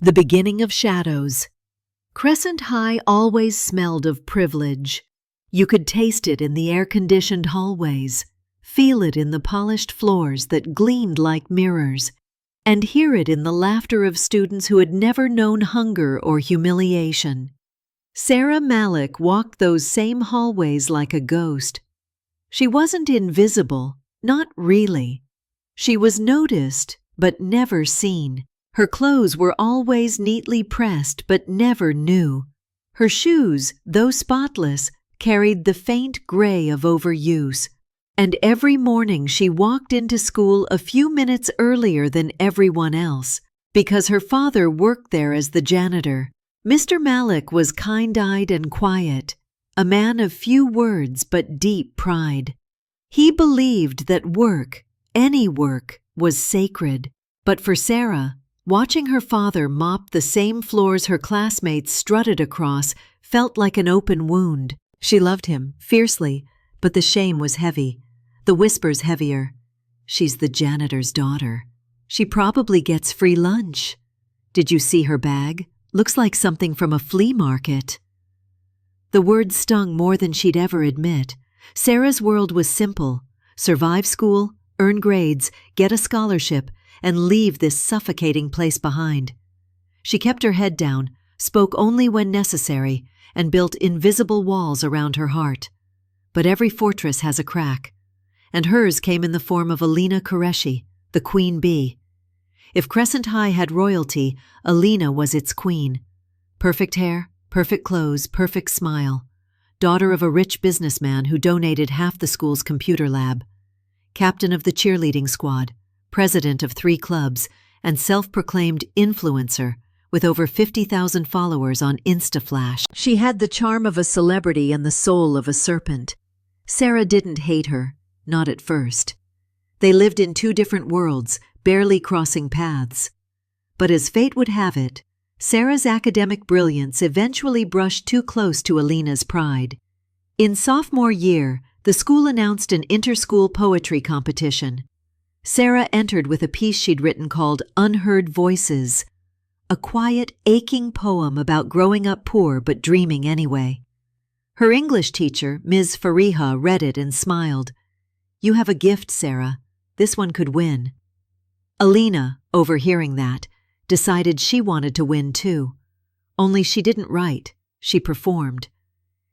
The beginning of shadows. Crescent High always smelled of privilege. You could taste it in the air-conditioned hallways, feel it in the polished floors that gleamed like mirrors, and hear it in the laughter of students who had never known hunger or humiliation. Sara Malik walked those same hallways like a ghost. She wasn't invisible, not really. She was noticed, but never seen. Her clothes were always neatly pressed, but never new. Her shoes, though spotless, carried the faint gray of overuse. And every morning she walked into school a few minutes earlier than everyone else, because her father worked there as the janitor. Mr. Malik was kind-eyed and quiet, a man of few words but deep pride. He believed that work, any work, was sacred. But for Sara, watching her father mop the same floors her classmates strutted across felt like an open wound. She loved him, fiercely, but the shame was heavy, the whispers heavier. She's the janitor's daughter. She probably gets free lunch. Did you see her bag? Looks like something from a flea market. The words stung more than she'd ever admit. Sara's world was simple. Survive school, earn grades, get a scholarship, and leave this suffocating place behind. She kept her head down, spoke only when necessary, and built invisible walls around her heart. But every fortress has a crack, and hers came in the form of Alina Qureshi, the queen bee. If Crescent High had royalty, Alina was its queen. Perfect hair, perfect clothes, perfect smile. Daughter of a rich businessman who donated half the school's computer lab. Captain of the cheerleading squad, president of 3 clubs, and self-proclaimed influencer with over 50,000 followers on InstaFlash. She had the charm of a celebrity and the soul of a serpent. Sara didn't hate her, not at first. They lived in 2 different worlds, barely crossing paths. But as fate would have it, Sara's academic brilliance eventually brushed too close to Alina's pride. In sophomore year, the school announced an inter-school poetry competition. Sara entered with a piece she'd written called Unheard Voices, a quiet, aching poem about growing up poor but dreaming anyway. Her English teacher, Ms. Fariha, read it and smiled. "You have a gift, Sara. This one could win." Alina, overhearing that, decided she wanted to win too. Only she didn't write, she performed.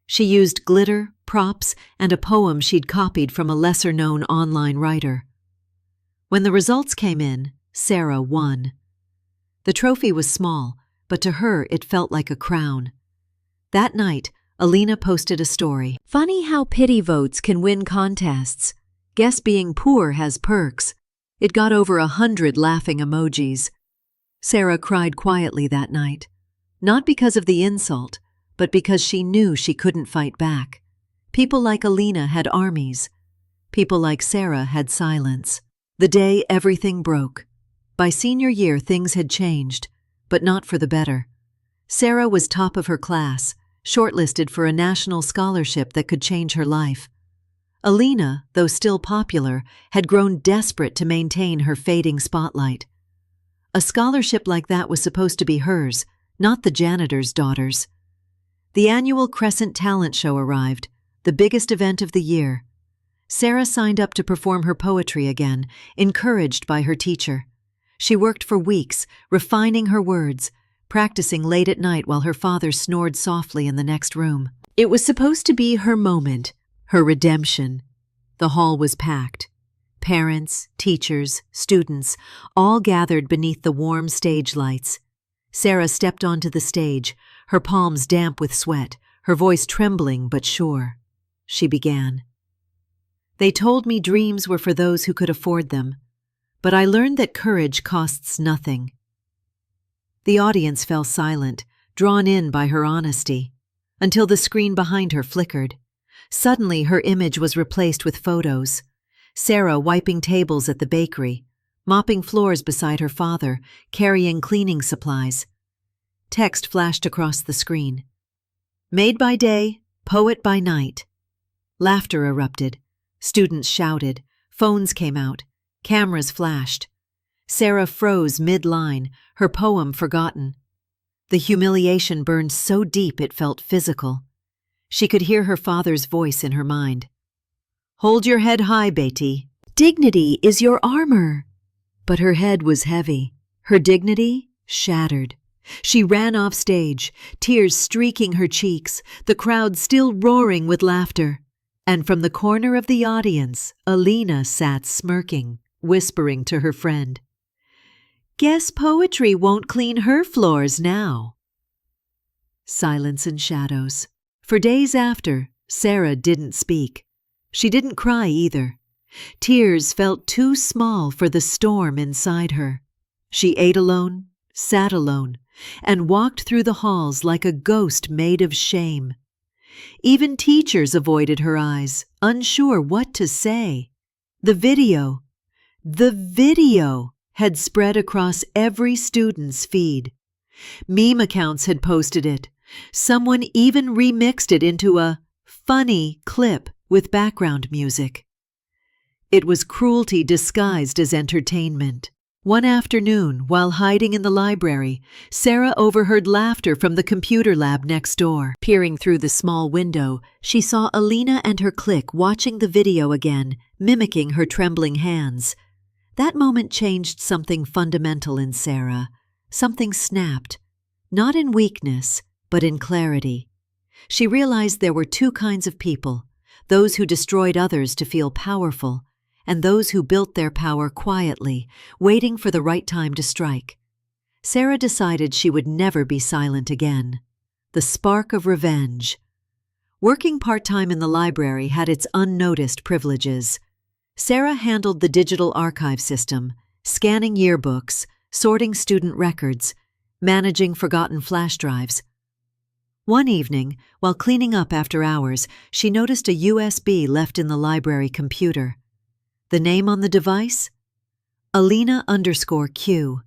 She used glitter, props, and a poem she'd copied from a lesser-known online writer. When the results came in, Sara won. The trophy was small, but to her it felt like a crown. That night, Alina posted a story. "Funny how pity votes can win contests. Guess being poor has perks." It got over 100 laughing emojis. Sara cried quietly that night, not because of the insult, but because she knew she couldn't fight back. People like Alina had armies. People like Sara had silence. The day everything broke. By senior year, things had changed, but not for the better. Sara was top of her class, shortlisted for a national scholarship that could change her life. Alina, though still popular, had grown desperate to maintain her fading spotlight. A scholarship like that was supposed to be hers, not the janitor's daughter's. The annual Crescent Talent Show arrived, the biggest event of the year. Sara signed up to perform her poetry again, encouraged by her teacher. She worked for weeks, refining her words, practicing late at night while her father snored softly in the next room. It was supposed to be her moment, her redemption. The hall was packed. Parents, teachers, students, all gathered beneath the warm stage lights. Sara stepped onto the stage, her palms damp with sweat, her voice trembling but sure. She began. "They told me dreams were for those who could afford them, but I learned that courage costs nothing." The audience fell silent, drawn in by her honesty, until the screen behind her flickered. Suddenly her image was replaced with photos. Sara wiping tables at the bakery, mopping floors beside her father, carrying cleaning supplies. Text flashed across the screen. "Made by day, poet by night." Laughter erupted. Students shouted. Phones came out. Cameras flashed. Sara froze mid-line, her poem forgotten. The humiliation burned so deep it felt physical. She could hear her father's voice in her mind. "Hold your head high, Beti. Dignity is your armor." But her head was heavy, her dignity shattered. She ran off stage, tears streaking her cheeks, the crowd still roaring with laughter. And from the corner of the audience, Alina sat smirking, whispering to her friend, "Guess poetry won't clean her floors now." Silence and shadows. For days after, Sara didn't speak. She didn't cry either. Tears felt too small for the storm inside her. She ate alone, sat alone, and walked through the halls like a ghost made of shame. Even teachers avoided her eyes, unsure what to say. The video had spread across every student's feed. Meme accounts had posted it. Someone even remixed it into a funny clip with background music. It was cruelty disguised as entertainment. One afternoon, while hiding in the library, Sara overheard laughter from the computer lab next door. Peering through the small window, she saw Alina and her clique watching the video again, mimicking her trembling hands. That moment changed something fundamental in Sara. Something snapped. Not in weakness, but in clarity. She realized there were two kinds of people, those who destroyed others to feel powerful, and those who built their power quietly, waiting for the right time to strike. Sara decided she would never be silent again. The spark of revenge. Working part-time in the library had its unnoticed privileges. Sara handled the digital archive system, scanning yearbooks, sorting student records, managing forgotten flash drives. One evening, while cleaning up after hours, she noticed a USB left in the library computer. The name on the device? Alina_Q.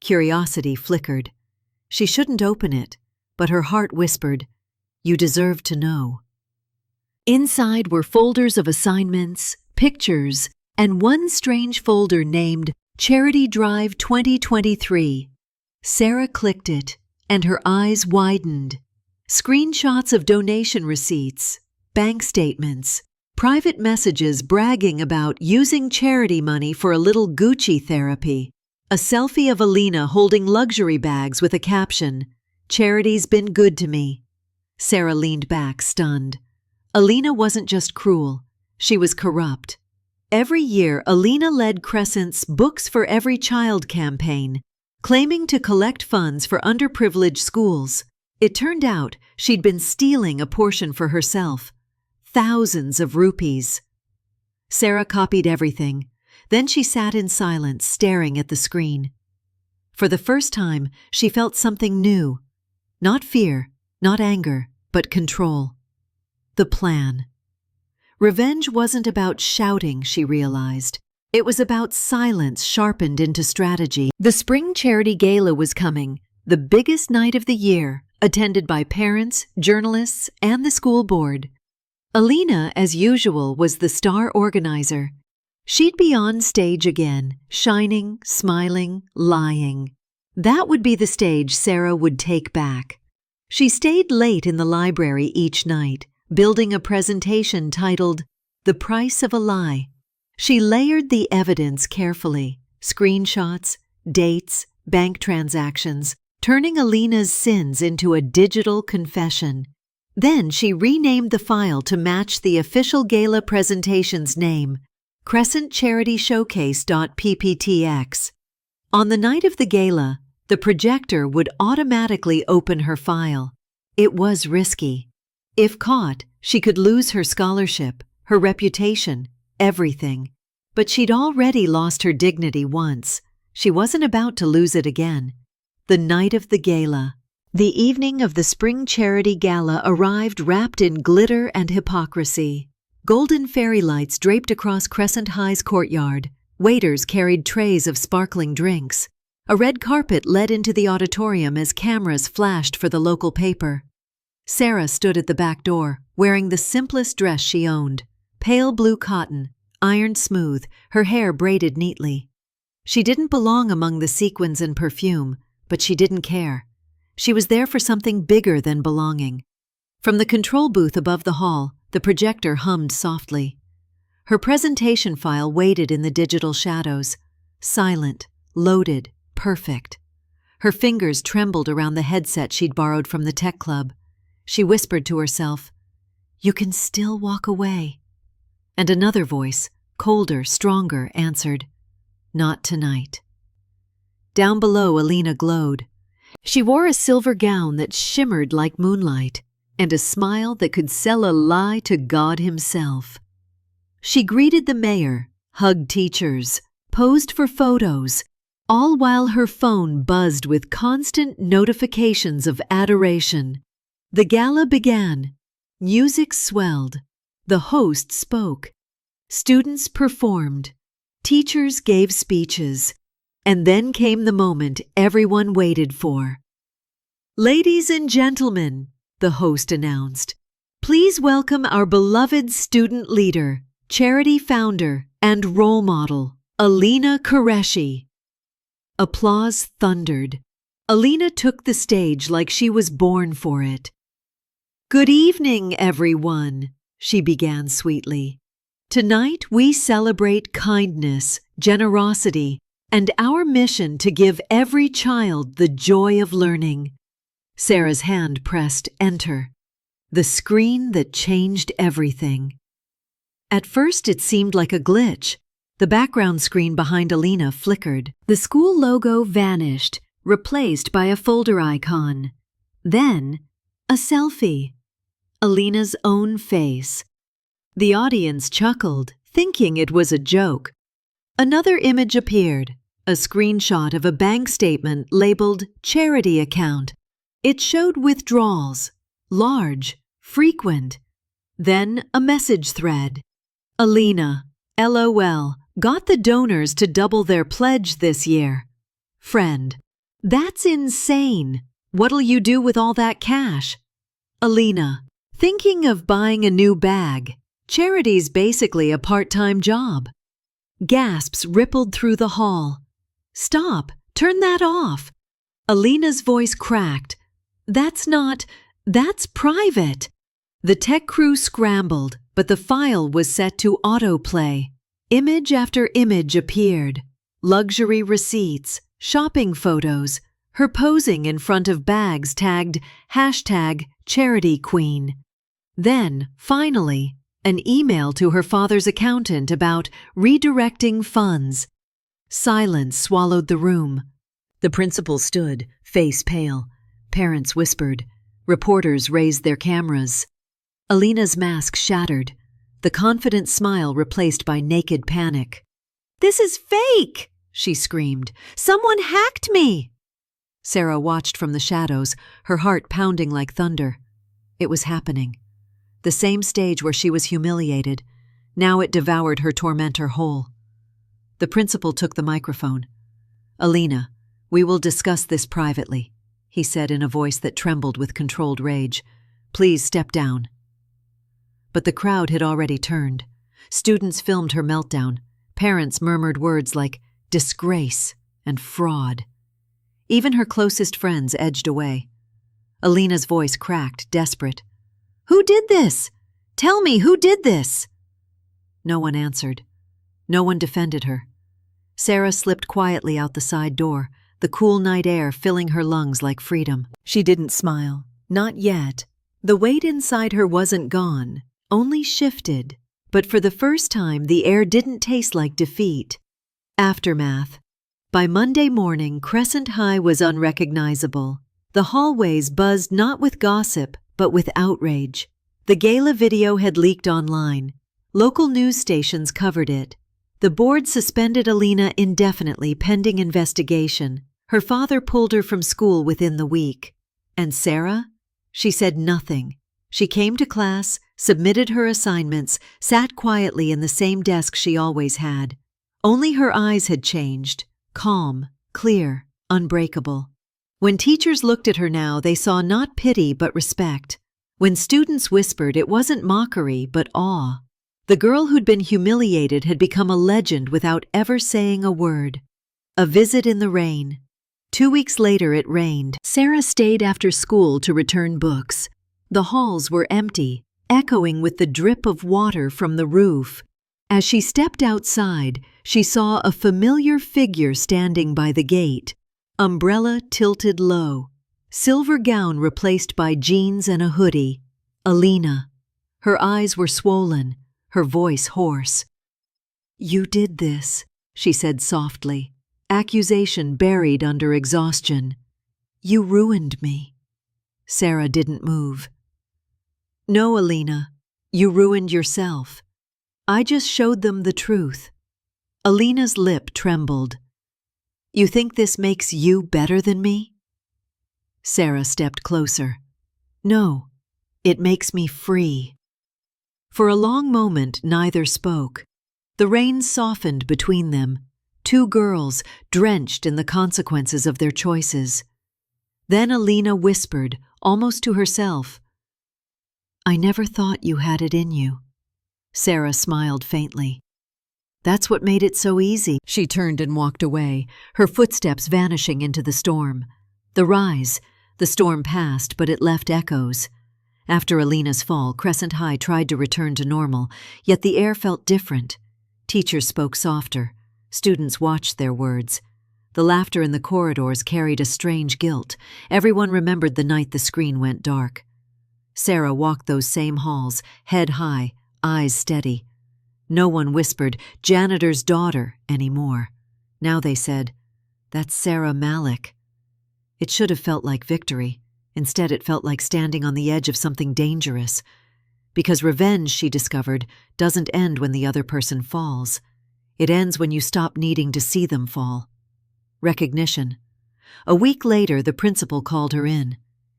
Curiosity flickered. She shouldn't open it, but her heart whispered, "You deserve to know." Inside were folders of assignments, pictures, and one strange folder named Charity Drive 2023. Sara clicked it, and her eyes widened. Screenshots of donation receipts, bank statements, private messages bragging about using charity money for a little Gucci therapy. A selfie of Alina holding luxury bags with a caption, "Charity's been good to me." Sara leaned back, stunned. Alina wasn't just cruel, she was corrupt. Every year, Alina led Crescent's Books for Every Child campaign, claiming to collect funds for underprivileged schools. It turned out she'd been stealing a portion for herself. Thousands of rupees. Sara copied everything. Then she sat in silence, staring at the screen. For the first time, she felt something new. Not fear, not anger, but control. The plan. Revenge wasn't about shouting, she realized. It was about silence sharpened into strategy. The spring charity gala was coming, the biggest night of the year, attended by parents, journalists, and the school board. Alina, as usual, was the star organizer. She'd be on stage again, shining, smiling, lying. That would be the stage Sara would take back. She stayed late in the library each night, building a presentation titled, "The Price of a Lie." She layered the evidence carefully, screenshots, dates, bank transactions, turning Alina's sins into a digital confession. Then she renamed the file to match the official gala presentation's name, Crescent Charity Showcase.pptx. On the night of the gala, the projector would automatically open her file. It was risky. If caught, she could lose her scholarship, her reputation, everything. But she'd already lost her dignity once. She wasn't about to lose it again. The night of the gala. The evening of the Spring Charity Gala arrived wrapped in glitter and hypocrisy. Golden fairy lights draped across Crescent High's courtyard. Waiters carried trays of sparkling drinks. A red carpet led into the auditorium as cameras flashed for the local paper. Sara stood at the back door, wearing the simplest dress she owned. Pale blue cotton, ironed smooth, her hair braided neatly. She didn't belong among the sequins and perfume, but she didn't care. She was there for something bigger than belonging. From the control booth above the hall, the projector hummed softly. Her presentation file waited in the digital shadows, silent, loaded, perfect. Her fingers trembled around the headset she'd borrowed from the tech club. She whispered to herself, "You can still walk away." And another voice, colder, stronger, answered, "Not tonight." Down below, Alina glowed. She wore a silver gown that shimmered like moonlight, and a smile that could sell a lie to God himself. She greeted the mayor, hugged teachers, posed for photos, all while her phone buzzed with constant notifications of adoration. The gala began. Music swelled. The host spoke. Students performed. Teachers gave speeches. And then came the moment everyone waited for. "Ladies and gentlemen," the host announced, "please welcome our beloved student leader, charity founder, and role model, Alina Qureshi." Applause thundered. Alina took the stage like she was born for it. "Good evening, everyone," she began sweetly. "Tonight we celebrate kindness, generosity, and our mission to give every child the joy of learning." Sarah's hand pressed enter, the screen that changed everything. At first it seemed like a glitch. The background screen behind Alina flickered. The school logo vanished, replaced by a folder icon. Then, a selfie. Alina's own face. The audience chuckled, thinking it was a joke. Another image appeared, a screenshot of a bank statement labeled charity account. It showed withdrawals, large, frequent. Then a message thread. "Alina, LOL, got the donors to double their pledge this year." Friend, "That's insane. What'll you do with all that cash?" Alina, "Thinking of buying a new bag. Charity's basically a part-time job." Gasps rippled through the hall. "Stop! Turn that off!" Alina's voice cracked. That's private." The tech crew scrambled, but the file was set to autoplay. Image after image appeared. Luxury receipts, shopping photos, her posing in front of bags tagged #CharityQueen. Then, finally, an email to her father's accountant about redirecting funds. Silence swallowed the room. The principal stood, face pale. Parents whispered. Reporters raised their cameras. Alina's mask shattered, the confident smile replaced by naked panic. "This is fake!" she screamed. "Someone hacked me!" Sarah watched from the shadows, her heart pounding like thunder. It was happening. The same stage where she was humiliated. Now it devoured her tormentor whole. The principal took the microphone. "Alina, we will discuss this privately," he said in a voice that trembled with controlled rage. "Please step down." But the crowd had already turned. Students filmed her meltdown. Parents murmured words like disgrace and fraud. Even her closest friends edged away. Alina's voice cracked, desperate. "Who did this? Tell me, who did this?" No one answered. No one defended her. Sarah slipped quietly out the side door, the cool night air filling her lungs like freedom. She didn't smile. Not yet. The weight inside her wasn't gone, only shifted. But for the first time, the air didn't taste like defeat. Aftermath. By Monday morning, Crescent High was unrecognizable. The hallways buzzed not with gossip, but with outrage. The gala video had leaked online. Local news stations covered it. The board suspended Alina indefinitely pending investigation. Her father pulled her from school within the week. And Sarah? She said nothing. She came to class, submitted her assignments, sat quietly in the same desk she always had. Only her eyes had changed, calm, clear, unbreakable. When teachers looked at her now, they saw not pity but respect. When students whispered, it wasn't mockery but awe. The girl who'd been humiliated had become a legend without ever saying a word. A visit in the rain. 2 weeks later it rained. Sara stayed after school to return books. The halls were empty, echoing with the drip of water from the roof. As she stepped outside, she saw a familiar figure standing by the gate, umbrella tilted low, silver gown replaced by jeans and a hoodie. Alina. Her eyes were swollen, her voice hoarse. "You did this," she said softly, accusation buried under exhaustion. "You ruined me." Sara didn't move. "No, Alina, you ruined yourself. I just showed them the truth." Alina's lip trembled. "You think this makes you better than me?" Sara stepped closer. "No, it makes me free." For a long moment, neither spoke. The rain softened between them, two girls drenched in the consequences of their choices. Then Alina whispered, almost to herself, "I never thought you had it in you." Sara smiled faintly. "That's what made it so easy." She turned and walked away, her footsteps vanishing into the storm. The storm passed, but it left echoes. After Alina's fall, Crescent High tried to return to normal, yet the air felt different. Teachers spoke softer. Students watched their words. The laughter in the corridors carried a strange guilt. Everyone remembered the night the screen went dark. Sara walked those same halls, head high, eyes steady. No one whispered, "Janitor's daughter," anymore. Now they said, "That's Sara Malik." It should have felt like victory. Instead, it felt like standing on the edge of something dangerous. Because revenge, she discovered, doesn't end when the other person falls. It ends when you stop needing to see them fall. Recognition. A week later, the principal called her in.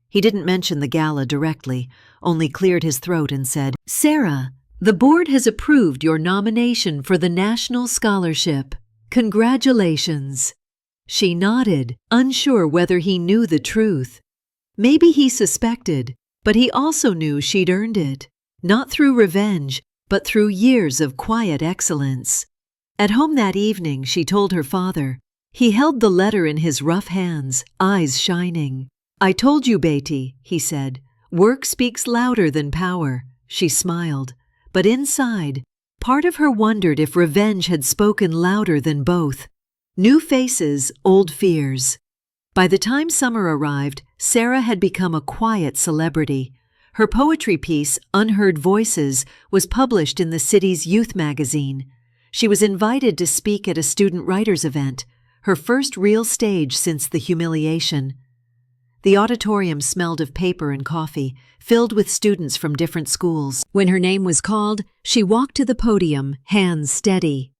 He didn't mention the gala directly, only cleared his throat and said, "Sara, the board has approved your nomination for the National Scholarship. Congratulations." She nodded, unsure whether he knew the truth. Maybe he suspected, but he also knew she'd earned it, not through revenge, but through years of quiet excellence. At home that evening, she told her father. He held the letter in his rough hands, eyes shining. "I told you, Beti," he said. "Work speaks louder than power." She smiled, but inside, part of her wondered if revenge had spoken louder than both. New faces, old fears. By the time summer arrived, Sara had become a quiet celebrity. Her poetry piece, Unheard Voices, was published in the city's youth magazine. She was invited to speak at a student writers' event, her first real stage since the humiliation. The auditorium smelled of paper and coffee, filled with students from different schools. When her name was called, she walked to the podium, hands steady.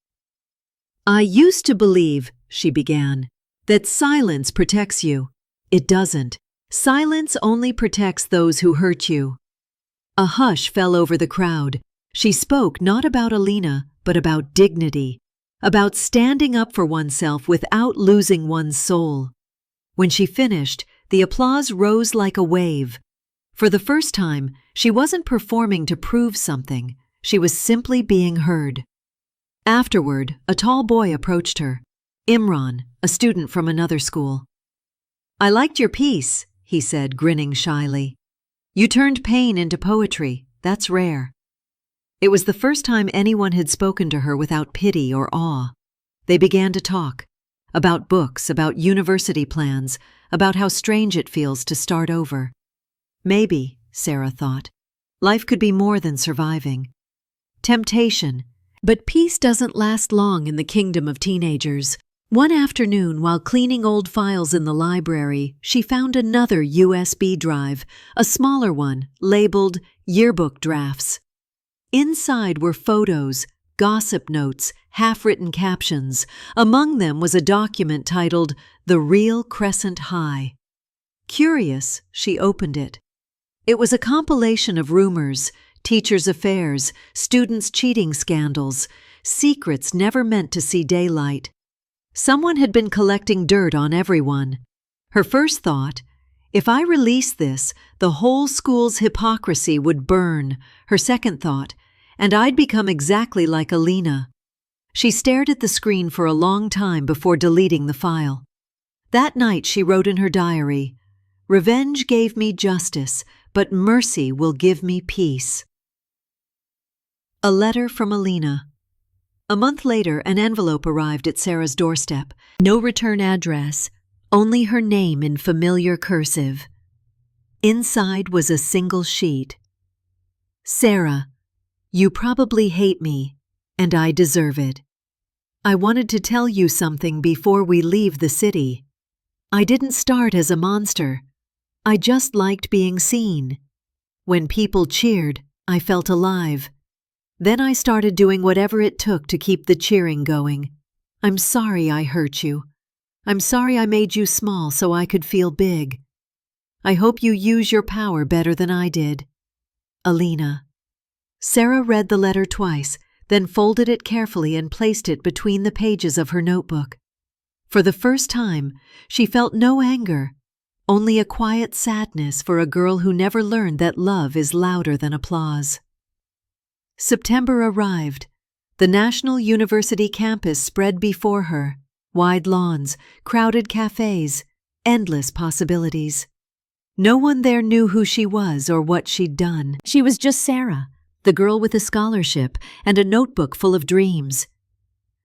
"I used to believe," she began, "that silence protects you. It doesn't. Silence only protects those who hurt you." A hush fell over the crowd. She spoke not about Alina, but about dignity, about standing up for oneself without losing one's soul. When she finished, the applause rose like a wave. For the first time, she wasn't performing to prove something. She was simply being heard. Afterward, a tall boy approached her. Imran, a student from another school. "I liked your piece," he said, grinning shyly. "You turned pain into poetry. That's rare." It was the first time anyone had spoken to her without pity or awe. They began to talk. About books, about university plans, about how strange it feels to start over. Maybe, Sara thought, life could be more than surviving. Temptation. But peace doesn't last long in the kingdom of teenagers. One afternoon, while cleaning old files in the library, she found another USB drive, a smaller one, labeled Yearbook Drafts. Inside were photos, gossip notes, half-written captions. Among them was a document titled The Real Crescent High. Curious, she opened it. It was a compilation of rumors, teachers' affairs, students' cheating scandals, secrets never meant to see daylight. Someone had been collecting dirt on everyone. Her first thought, if I release this, the whole school's hypocrisy would burn. Her second thought, and I'd become exactly like Alina. She stared at the screen for a long time before deleting the file. That night she wrote in her diary, "Revenge gave me justice, but mercy will give me peace." A letter from Alina. A month later, an envelope arrived at Sara's doorstep. No return address, only her name in familiar cursive. Inside was a single sheet. "Sara, you probably hate me, and I deserve it. I wanted to tell you something before we leave the city. I didn't start as a monster. I just liked being seen. When people cheered, I felt alive. Then I started doing whatever it took to keep the cheering going. I'm sorry I hurt you. I'm sorry I made you small so I could feel big. I hope you use your power better than I did. Alina." Sara read the letter twice, then folded it carefully and placed it between the pages of her notebook. For the first time, she felt no anger, only a quiet sadness for a girl who never learned that love is louder than applause. September arrived. The National University campus spread before her. Wide lawns, crowded cafes, endless possibilities. No one there knew who she was or what she'd done. She was just Sara, the girl with a scholarship and a notebook full of dreams.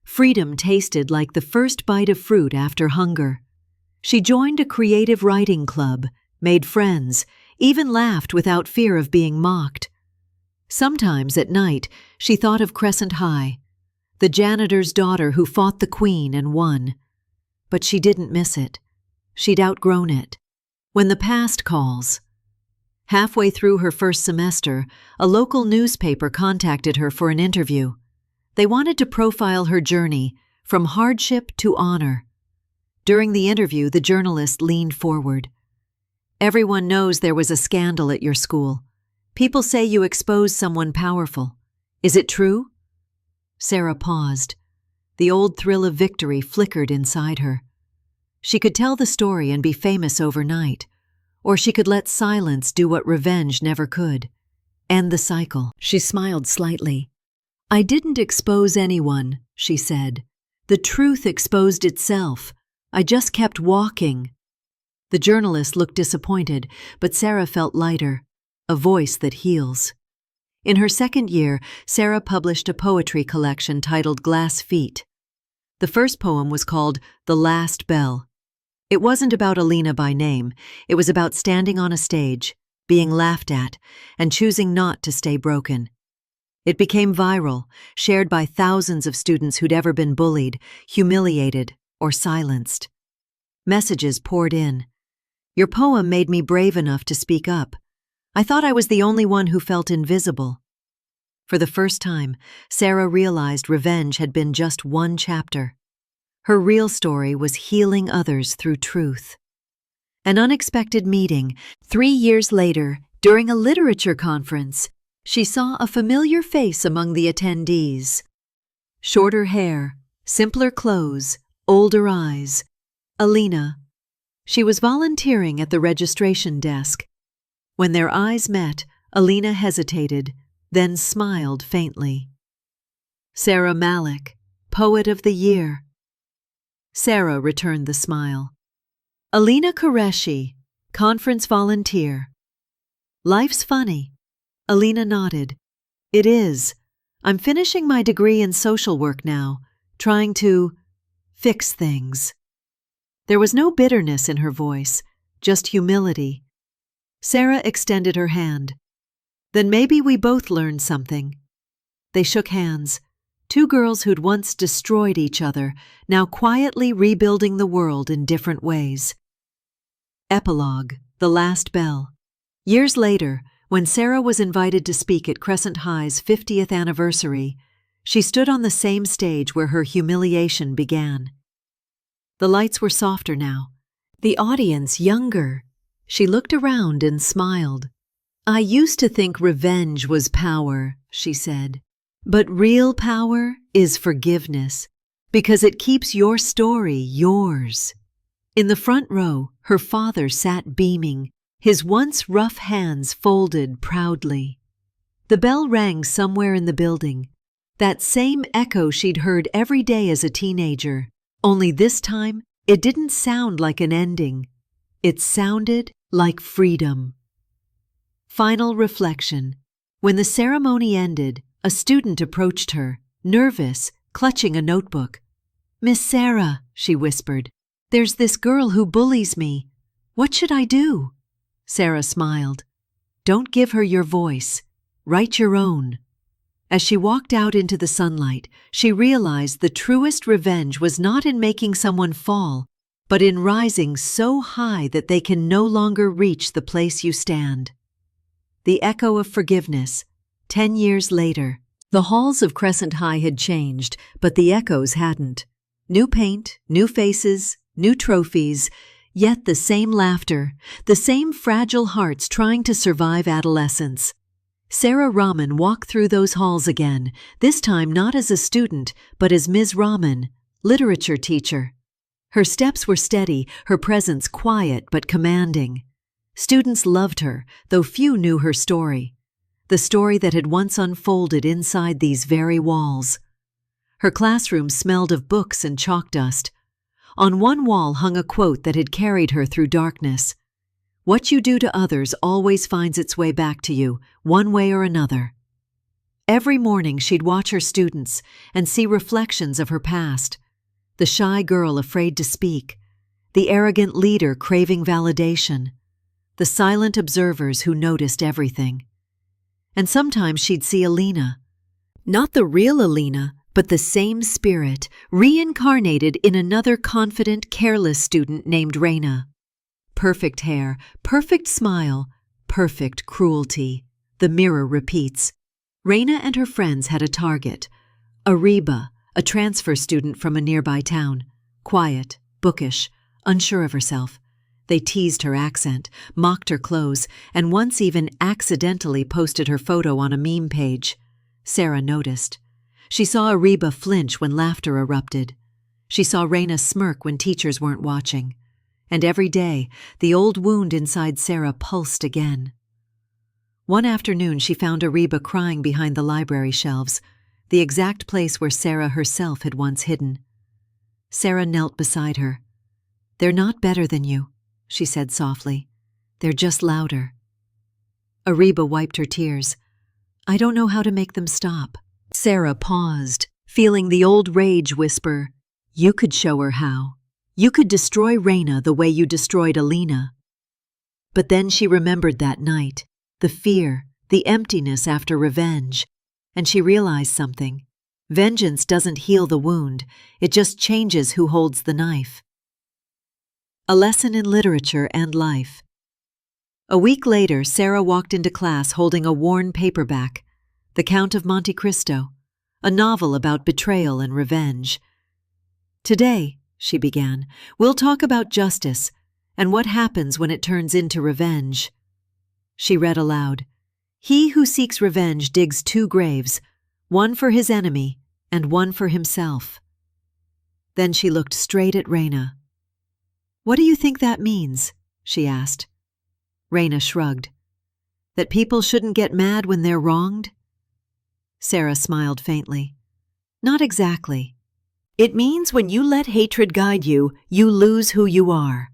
Freedom tasted like the first bite of fruit after hunger. She joined a creative writing club, made friends, even laughed without fear of being mocked. Sometimes at night, she thought of Crescent High, the janitor's daughter who fought the queen and won. But she didn't miss it. She'd outgrown it. When the past calls. Halfway through her first semester, a local newspaper contacted her for an interview. They wanted to profile her journey, from hardship to honor. During the interview, the journalist leaned forward. "Everyone knows there was a scandal at your school. People say you exposed someone powerful. Is it true?" Sara paused. The old thrill of victory flickered inside her. She could tell the story and be famous overnight, or she could let silence do what revenge never could. End the cycle. She smiled slightly. "I didn't expose anyone," she said. "The truth exposed itself. I just kept walking." The journalist looked disappointed, but Sara felt lighter. A voice that heals. In her second year, Sara published a poetry collection titled Glass Feet. The first poem was called The Last Bell. It wasn't about Alina by name. It was about standing on a stage, being laughed at, and choosing not to stay broken. It became viral, shared by thousands of students who'd ever been bullied, humiliated, or silenced. Messages poured in. "Your poem made me brave enough to speak up. I thought I was the only one who felt invisible." For the first time, Sara realized revenge had been just one chapter. Her real story was healing others through truth. An unexpected meeting. 3 years later, during a literature conference, she saw a familiar face among the attendees. Shorter hair, simpler clothes, older eyes. Alina. She was volunteering at the registration desk. When their eyes met, Alina hesitated, then smiled faintly. "Sara Malik, Poet of the Year." Sara returned the smile. "Alina Qureshi, Conference Volunteer." "Life's funny." Alina nodded. "It is. I'm finishing my degree in social work now, trying to fix things." There was no bitterness in her voice, just humility. Sara extended her hand. "Then maybe we both learned something." They shook hands. Two girls who'd once destroyed each other, now quietly rebuilding the world in different ways. Epilogue, The Last Bell. Years later, when Sara was invited to speak at Crescent High's 50th anniversary, she stood on the same stage where her humiliation began. The lights were softer now, the audience younger. She looked around and smiled. "I used to think revenge was power," she said. "But real power is forgiveness, because it keeps your story yours." In the front row, her father sat beaming, his once rough hands folded proudly. The bell rang somewhere in the building. That same echo she'd heard every day as a teenager. Only this time, it didn't sound like an ending. It sounded like freedom. Final reflection. When the ceremony ended, a student approached her, nervous, clutching a notebook. "Miss Sara," she whispered, "there's this girl who bullies me. What should I do?" Sara smiled. "Don't give her your voice. Write your own." As she walked out into the sunlight, she realized the truest revenge was not in making someone fall, but in rising so high that they can no longer reach the place you stand. The echo of forgiveness. 10 years later, the halls of Crescent High had changed, but the echoes hadn't. New paint, new faces, new trophies, yet the same laughter, the same fragile hearts trying to survive adolescence. Sara Rahman walked through those halls again, this time not as a student, but as Ms. Rahman, literature teacher. Her steps were steady, her presence quiet but commanding. Students loved her, though few knew her story. The story that had once unfolded inside these very walls. Her classroom smelled of books and chalk dust. On one wall hung a quote that had carried her through darkness. "What you do to others always finds its way back to you, one way or another." Every morning she'd watch her students and see reflections of her past. The shy girl afraid to speak, the arrogant leader craving validation, the silent observers who noticed everything. And sometimes she'd see Alina. Not the real Alina, but the same spirit, reincarnated in another confident, careless student named Raina. Perfect hair, perfect smile, perfect cruelty. The mirror repeats. Raina and her friends had a target. Ariba, a transfer student from a nearby town. Quiet, bookish, unsure of herself. They teased her accent, mocked her clothes, and once even accidentally posted her photo on a meme page. Sara noticed. She saw Ariba flinch when laughter erupted. She saw Raina smirk when teachers weren't watching. And every day, the old wound inside Sara pulsed again. One afternoon, she found Ariba crying behind the library shelves, the exact place where Sara herself had once hidden. Sara knelt beside her. "They're not better than you," she said softly. "They're just louder." Ariba wiped her tears. "I don't know how to make them stop." Sara paused, feeling the old rage whisper, "You could show her how. You could destroy Raina the way you destroyed Alina." But then she remembered that night, the fear, the emptiness after revenge, and she realized something. Vengeance doesn't heal the wound, it just changes who holds the knife. A lesson in literature and life. A week later, Sara walked into class holding a worn paperback, The Count of Monte Cristo, a novel about betrayal and revenge. "Today," she began, "we'll talk about justice and what happens when it turns into revenge." She read aloud, "He who seeks revenge digs 2 graves, one for his enemy and one for himself." Then she looked straight at Raina. "What do you think that means?" she asked. Raina shrugged. "That people shouldn't get mad when they're wronged?" Sara smiled faintly. "Not exactly. It means when you let hatred guide you, you lose who you are."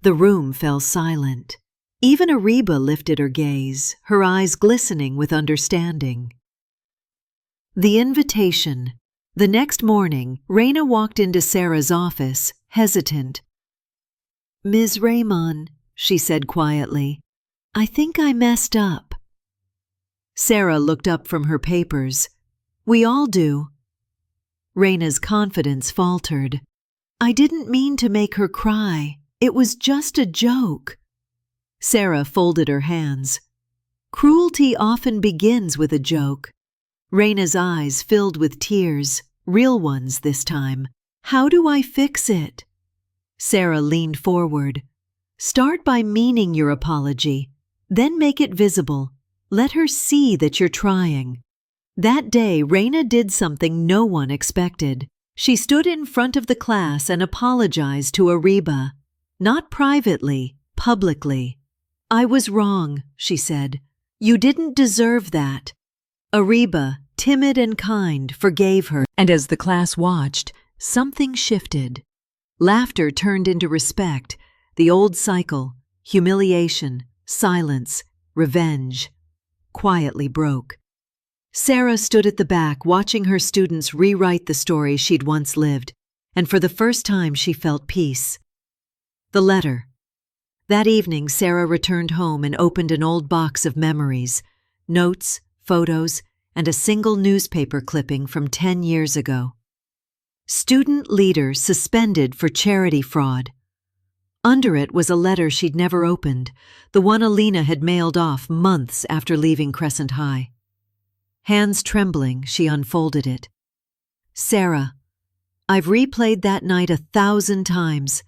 The room fell silent. Even Ariba lifted her gaze, her eyes glistening with understanding. The invitation. The next morning, Raina walked into Sara's office, hesitant. "Ms. Rahman," she said quietly, "I think I messed up." Sara looked up from her papers. "We all do." Raina's confidence faltered. "I didn't mean to make her cry. It was just a joke." Sara folded her hands. "Cruelty often begins with a joke." Raina's eyes filled with tears, real ones this time. "How do I fix it?" Sara leaned forward. "Start by meaning your apology. Then make it visible. Let her see that you're trying." That day, Raina did something no one expected. She stood in front of the class and apologized to Ariba. Not privately, publicly. "I was wrong," she said. "You didn't deserve that." Ariba, timid and kind, forgave her, and as the class watched, something shifted. Laughter turned into respect, the old cycle, humiliation, silence, revenge, quietly broke. Sara stood at the back, watching her students rewrite the story she'd once lived, and for the first time she felt peace. The letter. That evening, Sara returned home and opened an old box of memories, notes, photos, and a single newspaper clipping from 10 years ago. Student leader suspended for charity fraud. Under it was a letter she'd never opened, the one Alina had mailed off months after leaving Crescent High. Hands trembling, she unfolded it. Sara, I've replayed that night 1,000 times.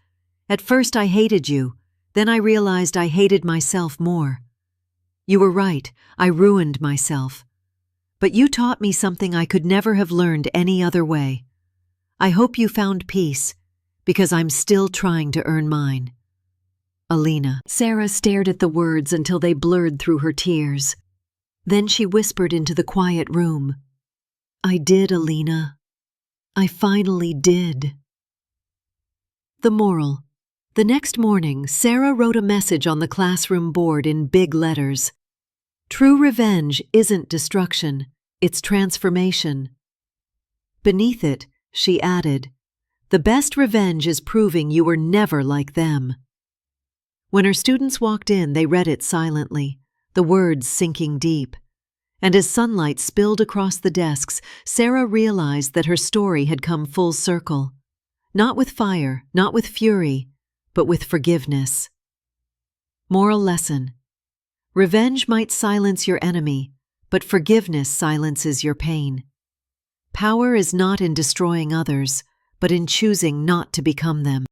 At first I hated you, then I realized I hated myself more. You were right, I ruined myself. But you taught me something I could never have learned any other way. I hope you found peace, because I'm still trying to earn mine. Alina. Sara stared at the words until they blurred through her tears. Then she whispered into the quiet room. I did, Alina. I finally did. The moral. The next morning, Sara wrote a message on the classroom board in big letters. True revenge isn't destruction, it's transformation. Beneath it, she added, the best revenge is proving you were never like them. When her students walked in, they read it silently, the words sinking deep. And as sunlight spilled across the desks, Sara realized that her story had come full circle. Not with fire, not with fury, but with forgiveness. Moral lesson. Revenge might silence your enemy, but forgiveness silences your pain. Power is not in destroying others, but in choosing not to become them.